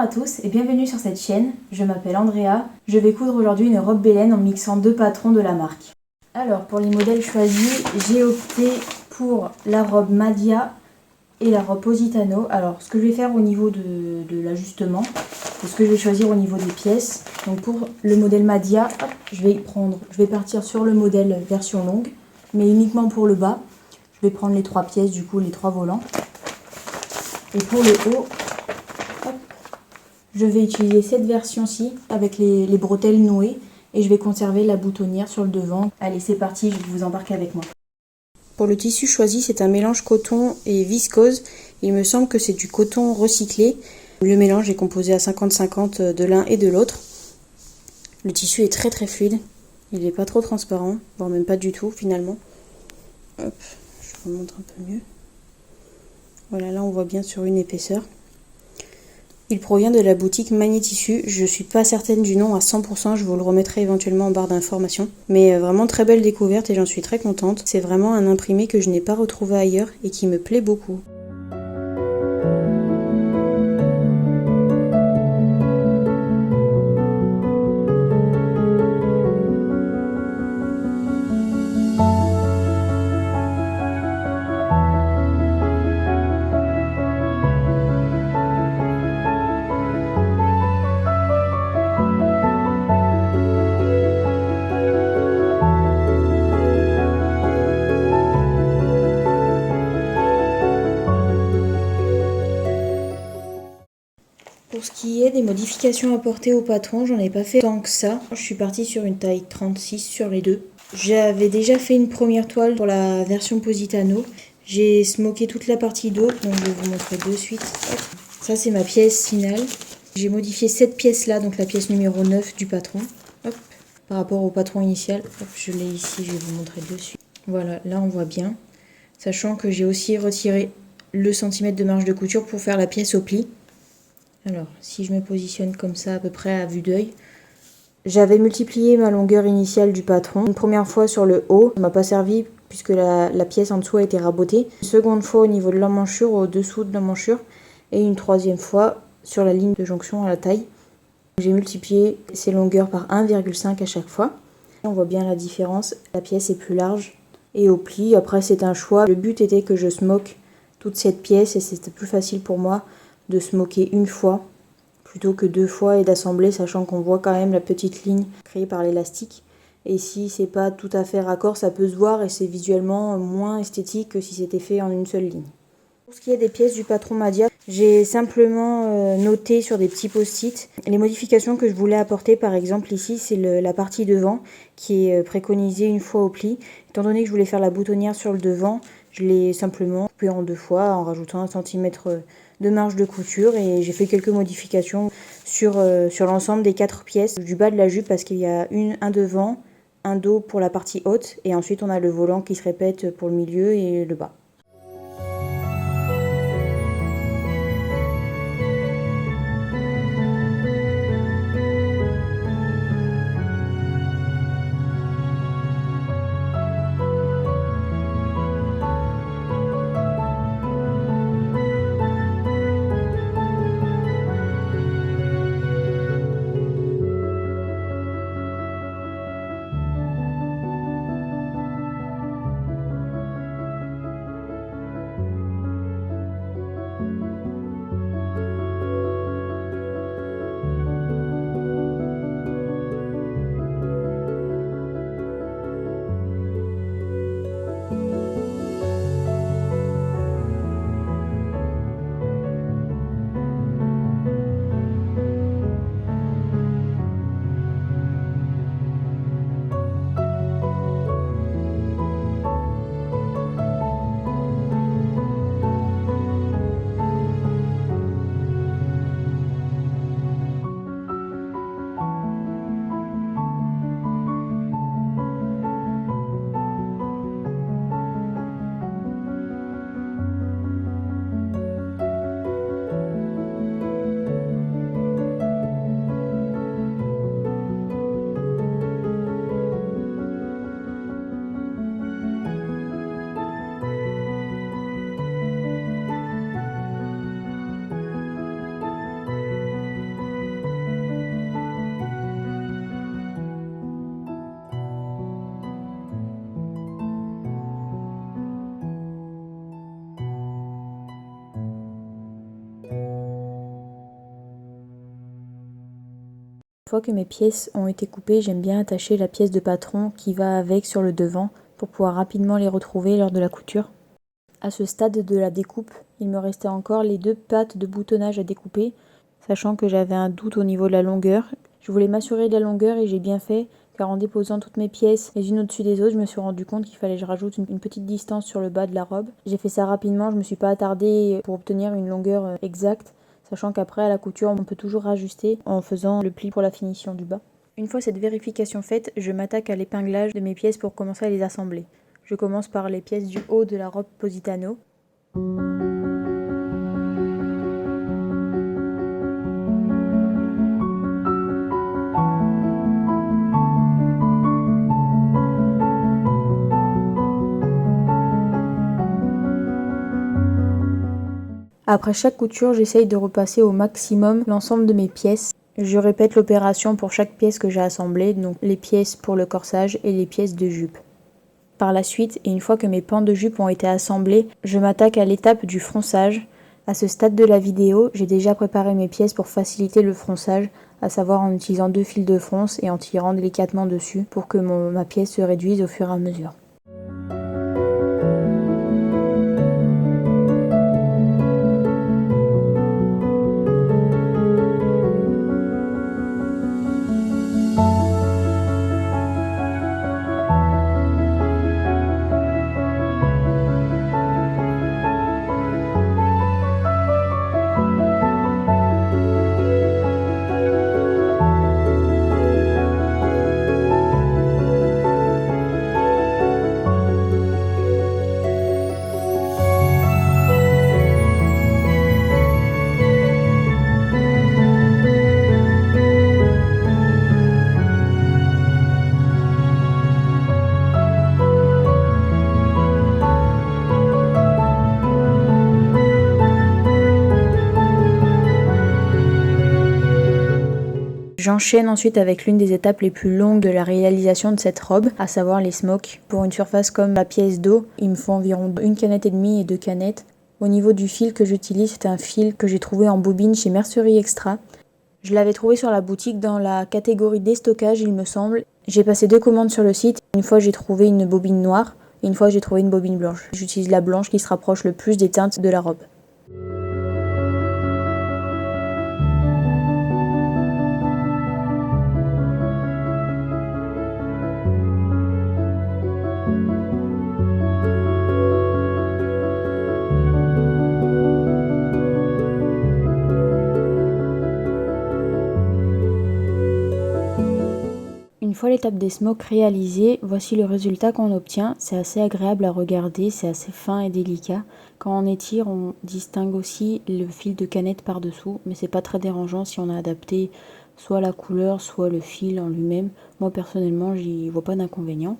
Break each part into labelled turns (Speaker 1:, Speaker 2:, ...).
Speaker 1: à tous et bienvenue sur cette chaîne, je m'appelle Andrea, je vais coudre aujourd'hui une robe Belen en mixant deux patrons de la marque. Alors pour les modèles choisis, j'ai opté pour la robe Madia et la robe Positano. Alors ce que je vais faire au niveau de l'ajustement, c'est ce que je vais choisir au niveau des pièces. Donc pour le modèle Madia, je vais partir sur le modèle version longue, mais uniquement pour le bas. Je vais prendre les trois pièces, du coup les trois volants. Et pour le haut, je vais utiliser cette version-ci avec les bretelles nouées et je vais conserver la boutonnière sur le devant. Allez, c'est parti, je vous embarque avec moi. Pour le tissu choisi, c'est un mélange coton et viscose. Il me semble que c'est du coton recyclé. Le mélange est composé à 50-50 de l'un et de l'autre. Le tissu est très très fluide. Il n'est pas trop transparent, voire même pas du tout finalement. Hop, je vous montre un peu mieux. Voilà, là on voit bien sur une épaisseur. Il provient de la boutique Magnétissu. Je ne suis pas certaine du nom à 100%, je vous le remettrai éventuellement en barre d'informations. Mais vraiment très belle découverte et j'en suis très contente. C'est vraiment un imprimé que je n'ai pas retrouvé ailleurs et qui me plaît beaucoup. Pour ce qui est des modifications apportées au patron, j'en ai pas fait tant que ça. Je suis partie sur une taille 36 sur les deux. J'avais déjà fait une première toile pour la version Positano. J'ai smoké toute la partie dos, donc je vais vous montrer de suite. Hop. Ça c'est ma pièce finale. J'ai modifié cette pièce là, donc la pièce numéro 9 du patron. Hop. Par rapport au patron initial. Hop, je l'ai ici, je vais vous montrer de suite. Voilà, là on voit bien. Sachant que j'ai aussi retiré le centimètre de marge de couture pour faire la pièce au pli. Alors, si je me positionne comme ça à peu près à vue d'œil, j'avais multiplié ma longueur initiale du patron. Une première fois sur le haut, ça m'a pas servi puisque la pièce en dessous a été rabotée. Une seconde fois au niveau de l'emmanchure, au-dessous de l'emmanchure. Et une troisième fois sur la ligne de jonction à la taille. J'ai multiplié ces longueurs par 1,5 à chaque fois. On voit bien la différence. La pièce est plus large et au pli. Après, c'est un choix. Le but était que je smoke toute cette pièce et c'était plus facile pour moi de smoker une fois plutôt que deux fois et d'assembler, sachant qu'on voit quand même la petite ligne créée par l'élastique. Et si c'est pas tout à fait raccord, ça peut se voir et c'est visuellement moins esthétique que si c'était fait en une seule ligne. Pour ce qui est des pièces du patron Madia, j'ai simplement noté sur des petits post-it les modifications que je voulais apporter. Par exemple ici, c'est la partie devant qui est préconisée une fois au pli. Étant donné que je voulais faire la boutonnière sur le devant, je l'ai simplement coupé en deux fois en rajoutant 1 cm de marge de couture et j'ai fait quelques modifications sur l'ensemble des 4 pièces du bas de la jupe parce qu'il y a un devant, un dos pour la partie haute et ensuite on a le volant qui se répète pour le milieu et le bas. Une fois que mes pièces ont été coupées, j'aime bien attacher la pièce de patron qui va avec sur le devant pour pouvoir rapidement les retrouver lors de la couture. À ce stade de la découpe, il me restait encore les 2 pattes de boutonnage à découper, sachant que j'avais un doute au niveau de la longueur. Je voulais m'assurer de la longueur et j'ai bien fait, car en déposant toutes mes pièces les unes au-dessus des autres, je me suis rendu compte qu'il fallait que je rajoute une petite distance sur le bas de la robe. J'ai fait ça rapidement, je ne me suis pas attardée pour obtenir une longueur exacte, sachant qu'après à la couture on peut toujours rajuster en faisant le pli pour la finition du bas. Une fois cette vérification faite, je m'attaque à l'épinglage de mes pièces pour commencer à les assembler. Je commence par les pièces du haut de la robe Positano. Après chaque couture, j'essaye de repasser au maximum l'ensemble de mes pièces. Je répète l'opération pour chaque pièce que j'ai assemblée, donc les pièces pour le corsage et les pièces de jupe. Par la suite, et une fois que mes pans de jupe ont été assemblés, je m'attaque à l'étape du fronçage. À ce stade de la vidéo, j'ai déjà préparé mes pièces pour faciliter le fronçage, à savoir en utilisant 2 fils de fronce et en tirant délicatement dessus pour que ma pièce se réduise au fur et à mesure. J'enchaîne ensuite avec l'une des étapes les plus longues de la réalisation de cette robe, à savoir les smokes. Pour une surface comme la pièce d'eau, il me faut environ 1,5 canette et 2 canettes. Au niveau du fil que j'utilise, c'est un fil que j'ai trouvé en bobine chez Mercerie Extra. Je l'avais trouvé sur la boutique dans la catégorie déstockage, il me semble. J'ai passé 2 commandes sur le site. Une fois j'ai trouvé une bobine noire et une fois j'ai trouvé une bobine blanche. J'utilise la blanche qui se rapproche le plus des teintes de la robe. Une fois l'étape des smokes réalisée, voici le résultat qu'on obtient. C'est assez agréable à regarder, c'est assez fin et délicat. Quand on étire, on distingue aussi le fil de canette par-dessous, mais c'est pas très dérangeant si on a adapté soit la couleur, soit le fil en lui-même. Moi personnellement, j'y vois pas d'inconvénient.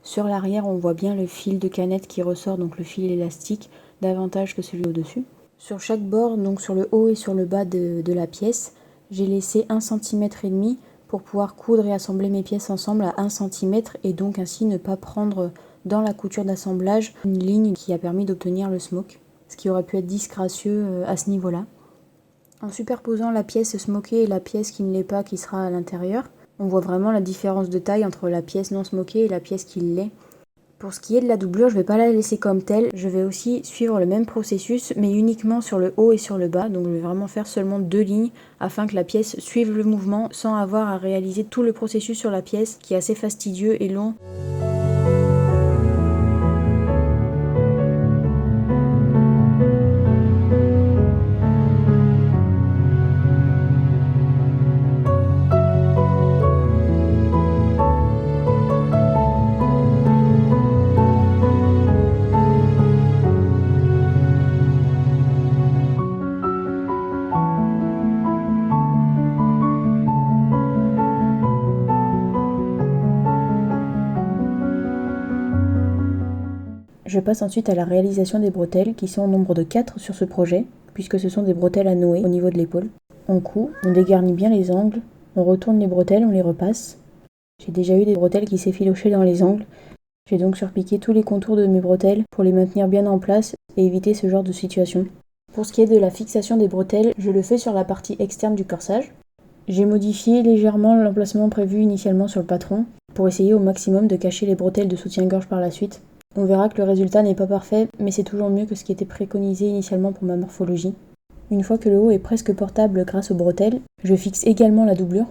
Speaker 1: Sur l'arrière, on voit bien le fil de canette qui ressort, donc le fil élastique, davantage que celui au-dessus. Sur chaque bord, donc sur le haut et sur le bas de la pièce, j'ai laissé 1,5 cm pour pouvoir coudre et assembler mes pièces ensemble à 1 cm et donc ainsi ne pas prendre dans la couture d'assemblage une ligne qui a permis d'obtenir le smoke, ce qui aurait pu être disgracieux à ce niveau-là. En superposant la pièce smokée et la pièce qui ne l'est pas, qui sera à l'intérieur, on voit vraiment la différence de taille entre la pièce non smokée et la pièce qui l'est. Pour ce qui est de la doublure, je ne vais pas la laisser comme telle, je vais aussi suivre le même processus mais uniquement sur le haut et sur le bas, donc je vais vraiment faire seulement 2 lignes afin que la pièce suive le mouvement sans avoir à réaliser tout le processus sur la pièce qui est assez fastidieux et long. Je passe ensuite à la réalisation des bretelles qui sont au nombre de 4 sur ce projet puisque ce sont des bretelles à nouer au niveau de l'épaule. On coud, on dégarnit bien les angles, on retourne les bretelles, on les repasse. J'ai déjà eu des bretelles qui s'effilochaient dans les angles. J'ai donc surpiqué tous les contours de mes bretelles pour les maintenir bien en place et éviter ce genre de situation. Pour ce qui est de la fixation des bretelles, je le fais sur la partie externe du corsage. J'ai modifié légèrement l'emplacement prévu initialement sur le patron pour essayer au maximum de cacher les bretelles de soutien-gorge par la suite. On verra que le résultat n'est pas parfait, mais c'est toujours mieux que ce qui était préconisé initialement pour ma morphologie. Une fois que le haut est presque portable grâce aux bretelles, je fixe également la doublure.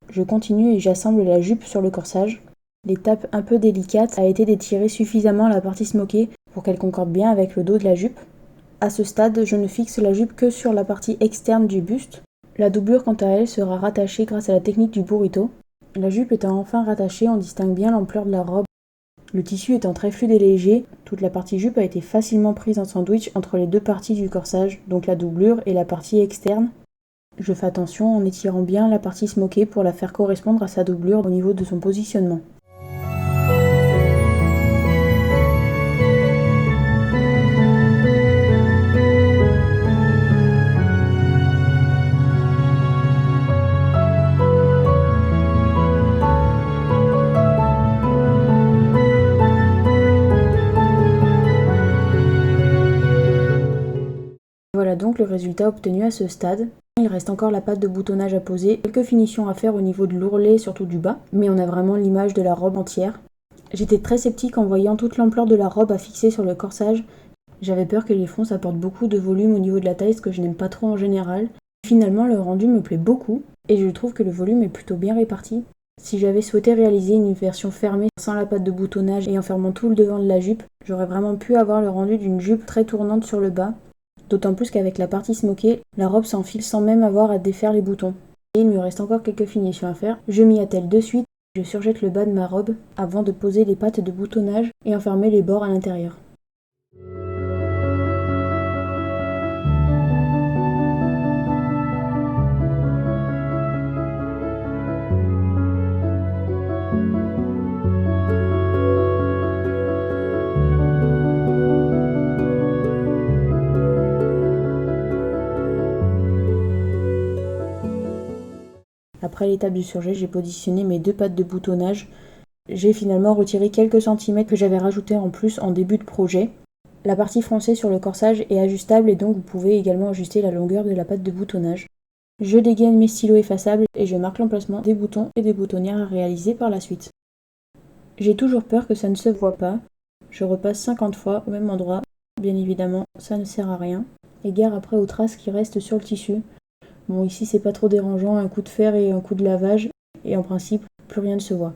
Speaker 1: Je continue et j'assemble la jupe sur le corsage. L'étape un peu délicate a été d'étirer suffisamment la partie smokée pour qu'elle concorde bien avec le dos de la jupe. À ce stade, je ne fixe la jupe que sur la partie externe du buste. La doublure, quant à elle, sera rattachée grâce à la technique du burrito. La jupe étant enfin rattachée, on distingue bien l'ampleur de la robe. Le tissu étant très fluide et léger, toute la partie jupe a été facilement prise en sandwich entre les deux parties du corsage, donc la doublure et la partie externe. Je fais attention en étirant bien la partie smokée pour la faire correspondre à sa doublure au niveau de son positionnement. Voilà donc le résultat obtenu à ce stade. Il reste encore la patte de boutonnage à poser, quelques finitions à faire au niveau de l'ourlet, surtout du bas, mais on a vraiment l'image de la robe entière. J'étais très sceptique en voyant toute l'ampleur de la robe à fixer sur le corsage. J'avais peur que les fronces apportent beaucoup de volume au niveau de la taille, ce que je n'aime pas trop en général. Finalement, le rendu me plaît beaucoup, et je trouve que le volume est plutôt bien réparti. Si j'avais souhaité réaliser une version fermée sans la patte de boutonnage et en fermant tout le devant de la jupe, j'aurais vraiment pu avoir le rendu d'une jupe très tournante sur le bas. D'autant plus qu'avec la partie smokée, la robe s'enfile sans même avoir à défaire les boutons. Et il me reste encore quelques finitions à faire. Je m'y attelle de suite, je surjette le bas de ma robe avant de poser les pattes de boutonnage et enfermer les bords à l'intérieur. Après l'étape du surjet, j'ai positionné mes deux pattes de boutonnage. J'ai finalement retiré quelques centimètres que j'avais rajoutés en plus en début de projet. La partie froncée sur le corsage est ajustable et donc vous pouvez également ajuster la longueur de la patte de boutonnage. Je dégaine mes stylos effaçables et je marque l'emplacement des boutons et des boutonnières à réaliser par la suite. J'ai toujours peur que ça ne se voit pas. Je repasse 50 fois au même endroit. Bien évidemment, ça ne sert à rien. Égare après aux traces qui restent sur le tissu. Bon, ici c'est pas trop dérangeant, un coup de fer et un coup de lavage, et en principe, plus rien ne se voit.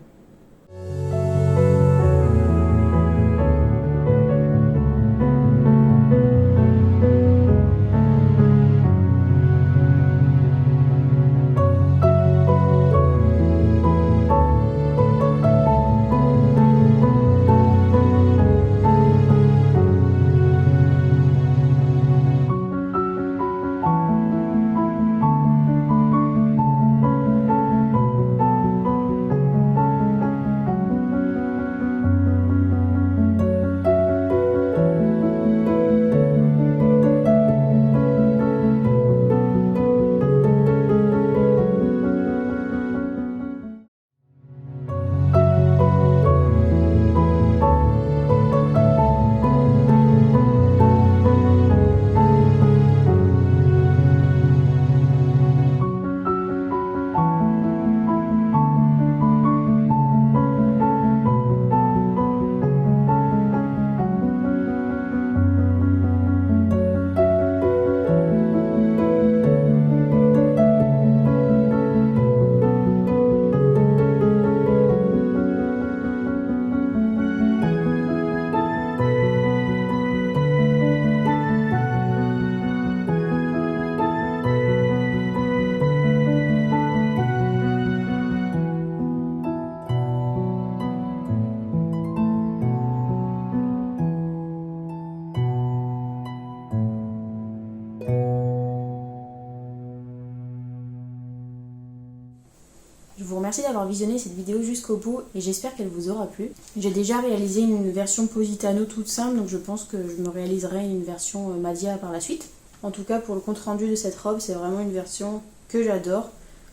Speaker 1: Je vous remercie d'avoir visionné cette vidéo jusqu'au bout et j'espère qu'elle vous aura plu. J'ai déjà réalisé une version Positano toute simple, donc je pense que je me réaliserai une version Madia par la suite. En tout cas, pour le compte rendu de cette robe, c'est vraiment une version que j'adore.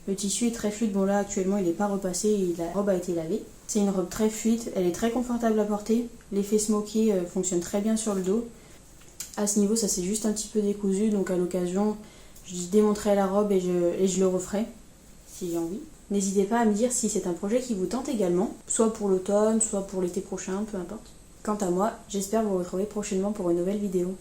Speaker 1: Le tissu est très fluide, bon là actuellement il n'est pas repassé et la robe a été lavée. C'est une robe très fluide, elle est très confortable à porter. L'effet smoky fonctionne très bien sur le dos. À ce niveau, ça s'est juste un petit peu décousu, donc à l'occasion, je démonterai la robe et je le referai. si j'ai envie. N'hésitez pas à me dire si c'est un projet qui vous tente également, soit pour l'automne, soit pour l'été prochain, peu importe. Quant à moi, j'espère vous retrouver prochainement pour une nouvelle vidéo.